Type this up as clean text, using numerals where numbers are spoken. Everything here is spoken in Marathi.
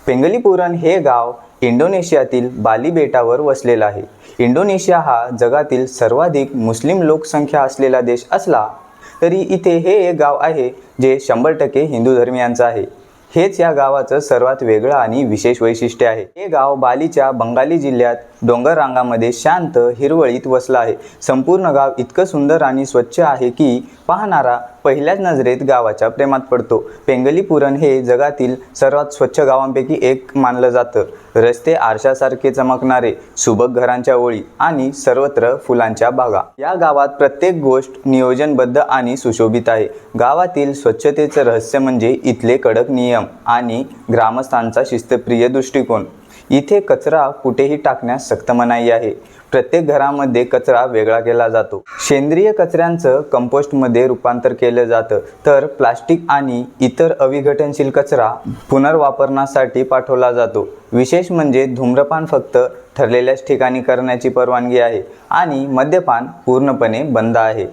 पेंगलीपुरम हे गाव इंडोनेशियातील बाली बेटावर वसलेलं आहे. इंडोनेशिया हा जगातील सर्वाधिक मुस्लिम लोकसंख्या असलेला देश असला तरी इथे हे एक गाव आहे जे 100% हिंदू धर्मियांचं आहे. हेच या गावाचं सर्वात वेगळं आणि विशेष वैशिष्ट्य आहे. हे गाव बालीच्या बंगाली जिल्ह्यात डोंगर रांगामध्ये शांत हिरवळीत वसलं आहे. संपूर्ण गाव इतकं सुंदर आणि स्वच्छ आहे की पाहणारा पहिल्याच नजरेत गावाच्या प्रेमात पडतो. पेंगलीपुरम हे जगातील सर्वात स्वच्छ गावांपैकी एक मानलं जातं. रस्ते आरशासारखे चमकणारे, सुबक घरांच्या ओळी आणि सर्वत्र फुलांच्या बागा. या गावात प्रत्येक गोष्ट नियोजनबद्ध आणि सुशोभित आहे. गावातील स्वच्छतेचं रहस्य म्हणजे इथले कडक नियम आणि ग्रामस्थांचा शिस्तप्रिय दृष्टिकोन. इथे कचरा कुठेही टाकण्यास सक्त मनाई आहे. प्रत्येक घरामध्ये कचरा वेगळा केला जातो. सेंद्रिय कचऱ्यांचं कंपोस्टमध्ये रूपांतर केलं जातं, तर प्लास्टिक आणि इतर अविघटनशील कचरा पुनर्वापरण्यासाठी पाठवला जातो. विशेष म्हणजे धूम्रपान फक्त ठरलेल्याच ठिकाणी करण्याची परवानगी आहे आणि मद्यपान पूर्णपणे बंद आहे.